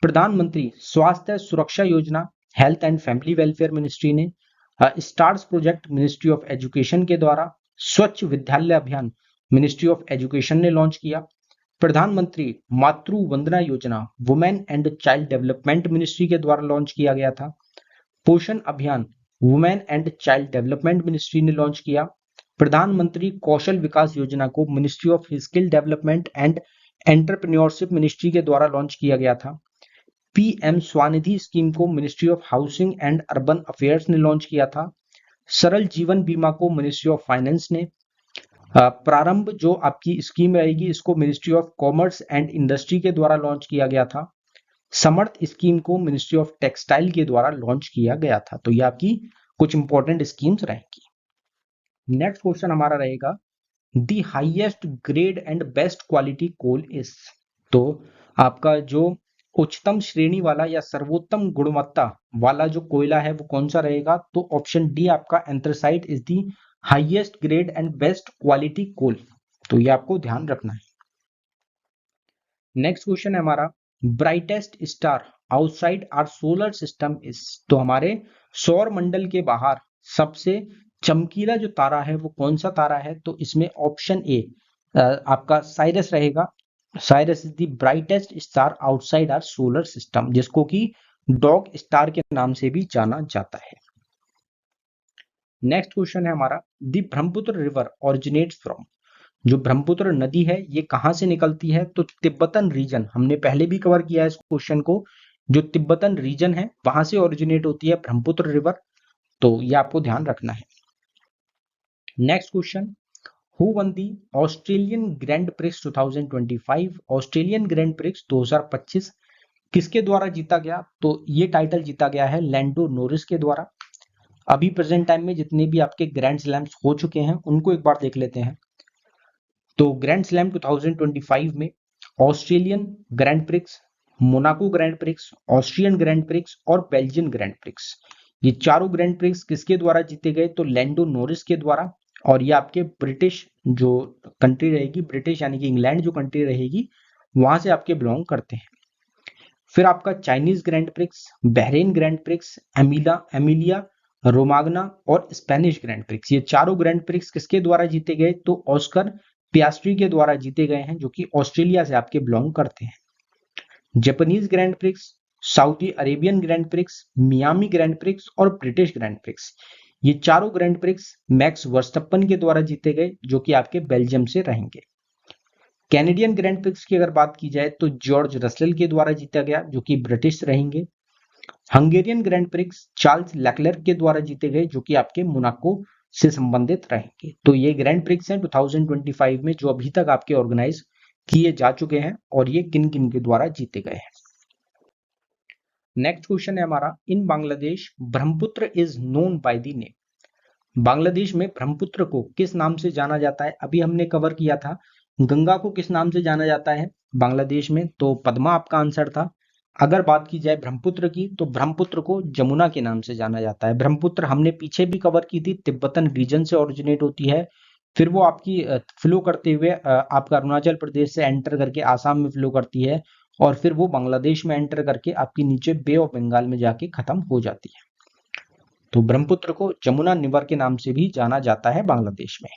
प्रधानमंत्री Swasthya Suraksha Yojana health and family welfare ministry ने। Stars project ministry of education के द्वारा। Swachh Vidyalaya Abhiyan ministry of education ने लॉन्च किया। Pradhan Mantri Matru Vandana Yojana women and child development ministry के द्वारा लॉन्च किया गया था। Poshan Abhiyan women and child development ministry ने लॉन्च किया। प्रधानमंत्री कौशल विकास योजना को ministry of skill development and entrepreneurship ministry के द्वारा लॉन्च किया गया था। पीएम स्वानिधि स्कीम को ministry of housing and urban affairs ने लॉन्च किया था। सरल जीवन बीमा को मिनिस्ट्री ऑफ फाइनेंस ने, प्रारंभ जो आपकी स्कीम रहेगी इसको ministry of commerce and industry के द्वारा लॉन्च किया गया था। समर्थ स्कीम को मिनिस्ट्री ऑफ टेक्सटाइल के द्वारा लॉन्च किया गया था। तो ये आपकी कुछ इंपॉर्टेंट स्कीम्स रहेंगी। नेक्स्ट क्वेश्चन हमारा रहेगा the highest grade and best quality coal is. तो आपका जो उच्चतम श्रेणी वाला या सर्वोत्तम गुणवत्ता वाला जो कोयला है वो कौन सा रहेगा? तो ऑप्शन डी आपका anthracite is the highest grade and best quality coal. तो ये आपको ध्यान रखना है। नेक्स्ट क्वेश्चन है हमारा brightest star outside our solar system is. तो हमारे सौर मंडल के बाहर सबसे चमकीला जो तारा है वो कौन सा तारा है? तो इसमें ऑप्शन ए आपका साइरस रहेगा। Sirius is the brightest star outside our solar system, जिसको कि डॉग स्टार के नाम से भी जाना जाता है। नेक्स्ट क्वेश्चन है हमारा the Brahmaputra river originates from. जो ब्रह्मपुत्र नदी है ये कहां से निकलती है? तो तिब्बतन रीजन, हमने पहले भी कवर किया है इस क्वेश्चन को, जो तिब्बतन रीजन है वहां से ओरिजिनेट होती है ब्रह्मपुत्र रिवर। तो ये आपको ध्यान रखना है। Next question who one the Australian grand prix 2025। Australian grand prix 2025 किसके द्वारा जीता गया? तो ये टाइटल जीता गया है लैंडो नॉरिस के द्वारा। अभी प्रेजेंट टाइम में जितने भी आपके ग्रैंड स्लैम्स हो चुके हैं उनको एक बार देख लेते हैं। तो ग्रैंड स्लैम 2025 में Australian grand prix, Monaco grand prix, Austrian grand prix और बेल्जियन ग्रैंड प्रिक्स, ये चारों ग्रैंड प्रिक्स किसके द्वारा जीते गए? तो लैंडो नॉरिस के द्वारा। और ये आपके ब्रिटिश जो कंट्री रहेगी, ब्रिटिश यानी कि इंग्लैंड जो कंट्री रहेगी वहां से आपके बिलोंग करते हैं। फिर आपका Chinese grand prix, Bahrain grand prix, Emilia Romagna और स्पेनिश ग्रैंड प्रिक्स, ये चारों ग्रैंड प्रिक्स किसके द्वारा जीते गए? तो ऑस्कर पियास्ट्री के द्वारा जीते गए हैं, जो कि ऑस्ट्रेलिया से आपके बिलोंग करते हैं। Japanese grand prix, Saudi Arabian grand prix, Miami grand prix और ब्रिटिश ग्रैंड प्रिक्स, ये चारों ग्रैंड प्रिक्स मैक्स वर्स्टप्पन के द्वारा जीते गए, जो कि आपके बेल्जियम से रहेंगे। कैनेडियन ग्रैंड प्रिक्स की अगर बात की जाए तो जॉर्ज रसेल के द्वारा जीता गया, जो कि ब्रिटिश रहेंगे। Hungarian grand prix Charles Leclerc के द्वारा जीते गए, जो कि आपके मोनाको से संबंधित रहेंगे। तो ये ग्रैंड प्रिक्स हैं 2025 में जो अभी तक आपके ऑर्गेनाइज किए जा चुके हैं और ये किन किन के द्वारा जीते गए हैं। नेक्स्ट क्वेश्चन है हमारा in Bangladesh Brahmaputra is known by the name. Bangladesh में ब्रह्मपुत्र को किस नाम से जाना जाता है? अभी हमने कवर किया था गंगा को किस नाम से जाना जाता है बांग्लादेश में, तो पद्मा आपका आंसर था। अगर बात की जाए ब्रह्मपुत्र की तो ब्रह्मपुत्र को जमुना के नाम से जाना जाता है। ब्रह्मपुत्र हमने पीछे भी कवर की थी, तिब्बतन रीजन से ओरिजिनेट होती है, फिर वो आपकी फ्लो करते हुए आपका अरुणाचल प्रदेश से एंटर करके आसाम में फ्लो करती है और फिर वो बांग्लादेश में एंटर करके आपकी नीचे बे ऑफ बंगाल में जाके खत्म हो जाती है। तो ब्रह्मपुत्र को जमुना रिवर के नाम से भी जाना जाता है बांग्लादेश में।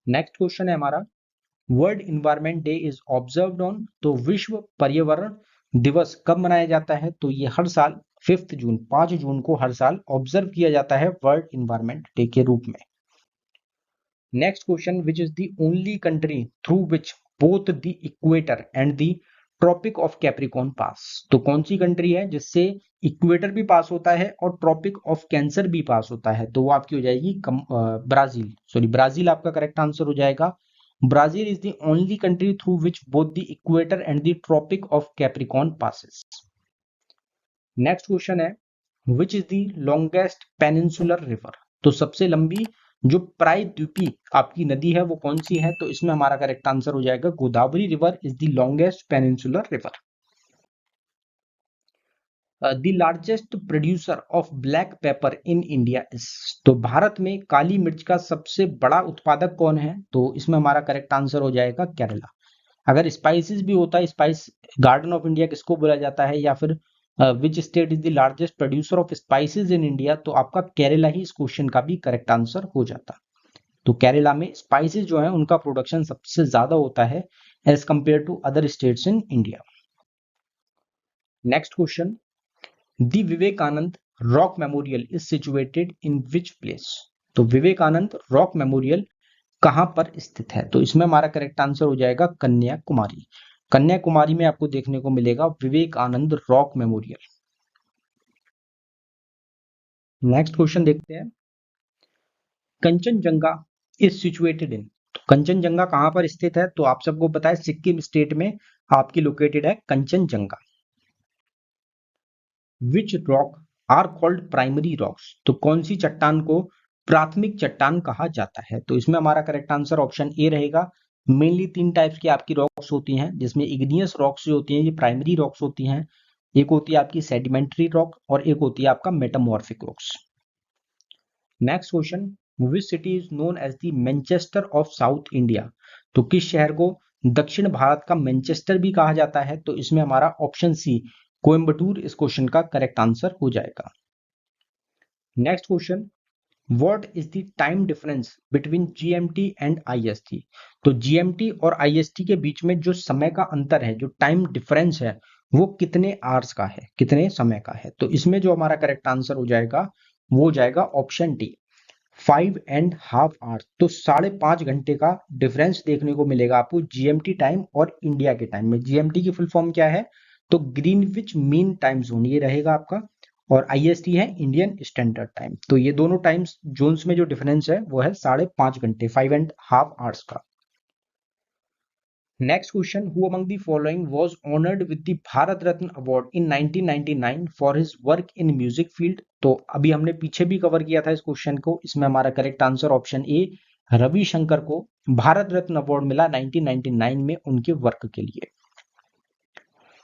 नेक्स्ट क्वेश्चन है हमारा world environment day is observed on. तो विश्व पर्यावरण दिवस कब मनाया जाता है? तो ये हर साल 5 जून को हर साल ऑब्जर्व किया जाता है वर्ल्ड इन्वायरमेंट डे के रूप में। Next question which is the only country through which both the equator and the tropic of Capricorn pass. तो कौन सी कंट्री है जिससे इक्वेटर भी पास होता है और ट्रॉपिक ऑफ कैंसर भी पास होता है? तो वो आपकी हो जाएगी ब्राजील। सॉरी, ब्राजील आपका करेक्ट आंसर हो जाएगा। Brazil is the only country through which both the equator and the tropic of Capricorn passes. Next question है which is the longest peninsular river. तो सबसे लंबी जो प्रायद्वीपीय आपकी नदी है वो कौन सी है? तो इसमें हमारा करेक्ट आंसर हो जाएगा Godavari river is the longest peninsular river. The largest producer of black paper in India is. तो भारत में काली मिर्च का सबसे बड़ा उत्पादक कौन है? तो इसमें हमारा करेक्ट आंसर हो जाएगा केरला। अगर स्पाइसेस भी होता है, स्पाइस गार्डन ऑफ इंडिया किसको बोला जाता है, या फिर which state is the largest producer of spices in India, तो आपका केरला ही इस क्वेश्चन का भी करेक्ट आंसर हो जाता। तो केरला में स्पाइसेस जो है उनका प्रोडक्शन सबसे ज्यादा होता है as compared to other states in India. Next question the Vivekananda rock memorial is situated in which place. तो विवेकानंद रॉक मेमोरियल कहां पर स्थित है? तो इसमें हमारा करेक्ट आंसर हो जाएगा कन्याकुमारी। कन्याकुमारी में आपको देखने को मिलेगा Vivekananda rock memorial. Next question देखते हैं कंचनजंगा इज सिचुएटेड इन? तो कंचनजंगा कहाँ पर स्थित है? तो आप सबको पता है सिक्किम स्टेट में आपकी लोकेटेड है Kanchenjunga. Which rock are called primary rocks? तो कौन सी चट्टान को प्राथमिक चट्टान कहा जाता है? तो इसमें हमारा करेक्ट आंसर ऑप्शन ए रहेगा। मेनली तीन टाइप्स की आपकी रॉक्स होती हैं, जिसमें इग्नियस रॉक्स जो होती हैं ये प्राइमरी रॉक्स होती हैं, एक होती है आपकी सेडिमेंट्री रॉक और एक होती है आपका metamorphic rocks. Next question, which city is known as the Manchester of South India? तो किस शहर को दक्षिण भारत का मैनचेस्टर भी कहा जाता है? तो इसमें हमारा ऑप्शन सी कोयम्बटूर इस क्वेश्चन का करेक्ट आंसर हो जाएगा। Next question, what is the time difference between GMT and IST? तो जीएमटी और आईएसटी के बीच में जो समय का अंतर है, जो टाइम डिफरेंस है, वो कितने आवर्स का है, कितने समय का है? तो इसमें जो हमारा करेक्ट आंसर हो जाएगा वो हो जाएगा ऑप्शन डी 5.5 आवर्स। तो 5.5 घंटे का डिफरेंस देखने को मिलेगा आपको जीएमटी टाइम और इंडिया के टाइम में। जीएमटी की फुल फॉर्म क्या है? तो ग्रीनविच मीन टाइम जोन ये रहेगा आपका, और आईएसटी है इंडियन स्टैंडर्ड टाइम। तो ये दोनों टाइम्स जोन्स में जो डिफरेंस है वो है 5.5 घंटे, 5.5 आवर्स का। Next question, who among the following was honoured with the Bharat Ratna award in 1999 for his work in music field? तो अभी हमने पीछे भी कवर किया था इस क्वेश्चन को। इसमें हमारा करेक्ट आंसर ऑप्शन ए रविशंकर को भारत रत्न अवार्ड मिला 1999 में उनके वर्क के लिए।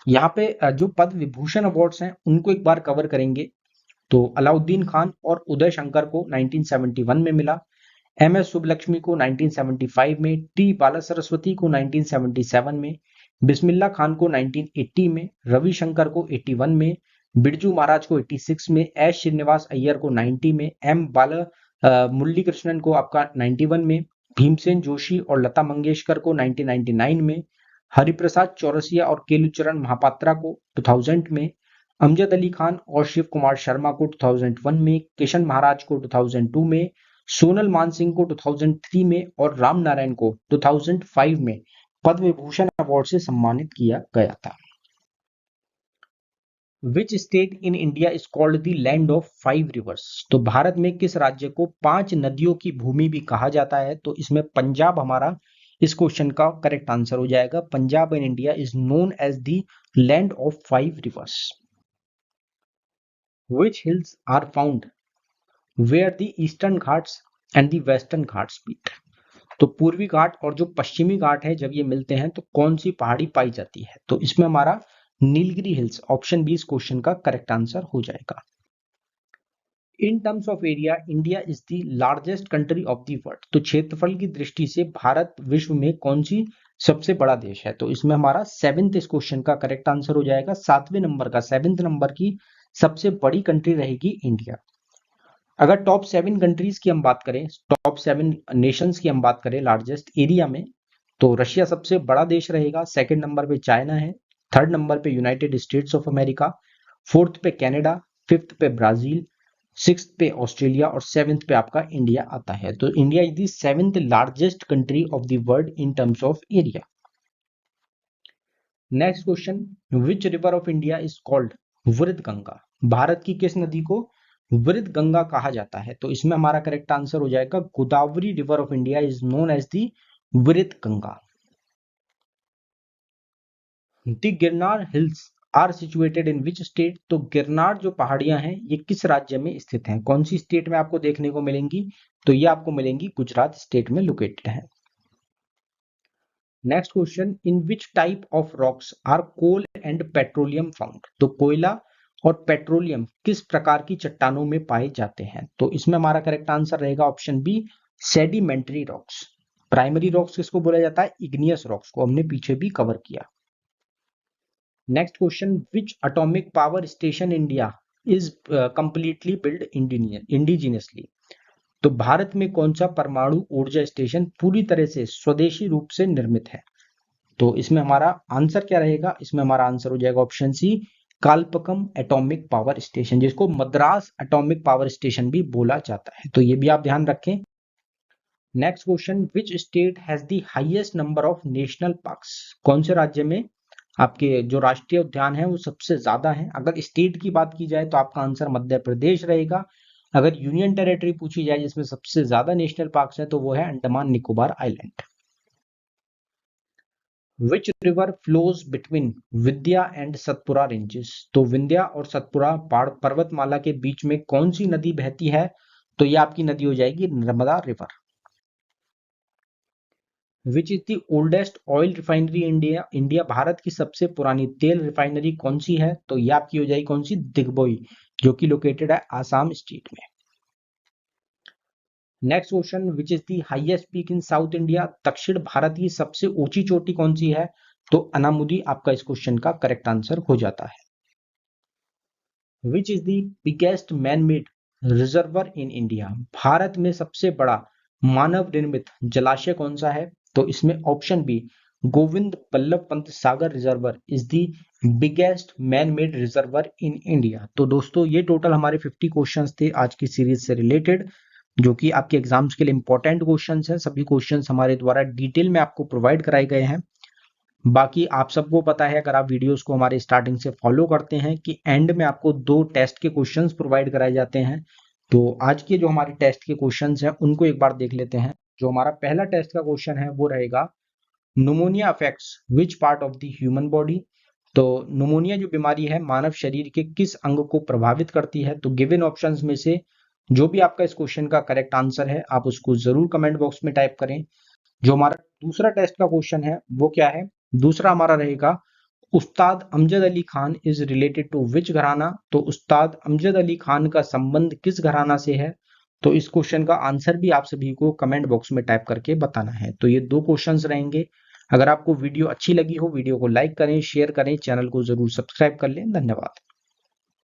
यहाँ पे जो पद्म विभूषण अवार्ड्स हैं उनको एक बार कवर करेंगे। तो अलाउद्दीन खान और उदय शंकर को 1971 में मिला, एम एस सुब्बलक्ष्मी को 1975 में, टी बाला सरस्वती को 1977 में, बिस्मिल्लाह खान को 1980 में, रविशंकर को 81 में, बिरजू महाराज को 86 में, एस श्रीनिवास अय्यर को 90 में, एम बाला मुरली कृष्णन को आपका 91 में, भीमसेन जोशी और लता मंगेशकर को 1999 में, हरिप्रसाद चौरसिया और केलुचरण महापात्रा को 2000 में, अमजद अली खान और शिव कुमार शर्मा को 2001 में, किशन महाराज को 2002 में, सोनल मानसिंह को 2003 में और राम नारायण को 2005 में पद्म विभूषण अवार्ड से सम्मानित किया गया था। Which state in India is called the land of 5 reverse? तो भारत में किस राज्य को 5 नदियों की भूमि भी कहा जाता है? तो इसमें पंजाब हमारा इस क्वेश्चन का करेक्ट आंसर हो जाएगा। Punjab in India is known as the land of 5 rivers. Which hills are found where the eastern Ghats and the western Ghats meet? तो पूर्वी घाट और जो पश्चिमी घाट है जब ये मिलते हैं तो कौन सी पहाड़ी पाई जाती है? तो इसमें हमारा नीलगिरी हिल्स ऑप्शन बी इस क्वेश्चन का करेक्ट आंसर हो जाएगा। In terms of area India is the largest country of the world. तो क्षेत्रफल की दृष्टि से भारत विश्व में कौन सी सबसे बड़ा देश है? तो इसमें हमारा 7th इस क्वेश्चन का करेक्ट आंसर हो जाएगा। 7वें नंबर का 7th नंबर की सबसे बड़ी कंट्री रहेगी इंडिया। अगर टॉप 7 कंट्रीज की हम बात करें, टॉप 7 नेशंस की हम बात करें लार्जेस्ट एरिया में, तो रशिया सबसे बड़ा देश रहेगा, सेकंड नंबर पे चाइना है, थर्ड नंबर पे United states of America, fourth पे कनाडा, फिफ्थ पे ब्राजील, सिक्स्थ पे ऑस्ट्रेलिया और सेवेंथ पे आपका इंडिया आता है। तो India is the 7th largest country of the world in terms of area. Next question, which river of India is called वृद्ध गंगा? भारत की किस नदी को वृद्ध गंगा कहा जाता है? तो इसमें हमारा करेक्ट आंसर हो जाएगा Godavari river of India is known as the Vriddha Ganga. The Girnar hills are situated in which state? तो गिरनार जो पहाड़ियां हैं ये किस राज्य में स्थित हैं? कौन सी स्टेट में आपको देखने को मिलेंगी? तो ये आपको मिलेंगी गुजरात स्टेट में लोकेटेड है। Next question, in which type of rocks are coal and petroleum found? तो कोयला और पेट्रोलियम किस प्रकार की चट्टानों में पाए जाते हैं? तो इसमें हमारा करेक्ट आंसर रहेगा option B sedimentary rocks. Primary rocks किसको बोला जाता है? इग्नियस रॉक्स को हमने पीछे भी कवर किया। Next question, which atomic power station India is completely build indigenously? तो भारत में कौन सा परमाणु ऊर्जा स्टेशन पूरी तरह से स्वदेशी रूप से निर्मित है? तो इसमें हमारा आंसर क्या रहेगा? इसमें हमारा आंसर हो जाएगा option C Kalpakkam atomic power station, जिसको मद्रास एटॉमिक पावर स्टेशन भी बोला जाता है। तो ये भी आप ध्यान रखें। Next question, which state has the highest number of national parks? कौन से राज्य में आपके जो राष्ट्रीय उद्यान है वो सबसे ज्यादा है? अगर स्टेट की बात की जाए तो आपका आंसर मध्य प्रदेश रहेगा, अगर यूनियन टेरिटरी पूछी जाए जिसमें सबसे ज्यादा नेशनल पार्क्स हैं तो वो है Andaman Nicobar island. Which river flows between Vindhya and Satpura ranges, तो विंध्या और सतपुरा पहाड़ पर्वतमाला के बीच में कौन सी नदी बहती है, तो ये आपकी नदी हो जाएगी Narmada river. Which is the oldest oil refinery India, India Bharat की सबसे पुरानी तेल रिफाइनरी कौन सी है, तो ये आपकी हो जाएगी कौन सी, दिग्बोई, जो कि लोकेटेड है आसाम स्टेट में। Next question, which is the highest peak in south India, दक्षिण भारत की सबसे ऊंची चोटी कौन सी है, तो अनामुदी आपका इस क्वेश्चन का करेक्ट आंसर हो जाता है। Which is the biggest man made reservoir in India, Bharat में सबसे बड़ा मानव निर्मित जलाशय कौन सा है, तो इसमें option B Govind Ballabh Pant Sagar reservoir is the biggest man made reservoir in India. तो दोस्तों ये टोटल हमारे 50 क्वेश्चंस थे आज की सीरीज से रिलेटेड, जो कि आपके एग्जाम्स के लिए इंपॉर्टेंट क्वेश्चंस हैं। सभी क्वेश्चंस हमारे द्वारा डिटेल में आपको प्रोवाइड कराए गए हैं। बाकी आप सबको पता है, अगर आप वीडियोस को हमारे स्टार्टिंग से फॉलो करते हैं, कि एंड में आपको 2 टेस्ट के क्वेश्चंस प्रोवाइड कराए जाते हैं। तो आज के जो हमारे टेस्ट के क्वेश्चंस हैं उनको एक बार देख लेते हैं। जो हमारा पहला टेस्ट का क्वेश्चन है वो रहेगा, pneumonia affects which part of the human body, तो न्यूमोनिया जो बीमारी है मानव शरीर के किस अंग को प्रभावित करती है। तो गिवन ऑप्शंस में से जो भी आपका इस क्वेश्चन का करेक्ट आंसर है आप उसको जरूर कमेंट बॉक्स में टाइप करें। जो हमारा दूसरा टेस्ट का क्वेश्चन है वो क्या है, दूसरा हमारा रहेगा, Ustad Amjad Ali Khan is related to which gharana, तो उस्ताद अमजद अली खान का संबंध किस घराना से है। तो इस क्वेश्चन का आंसर भी आप सभी को कमेंट बॉक्स में टाइप करके बताना है। तो ये 2 क्वेश्चंस रहेंगे। अगर आपको वीडियो अच्छी लगी हो, वीडियो को लाइक करें, शेयर करें, चैनल को जरूर सब्सक्राइब कर लें। धन्यवाद।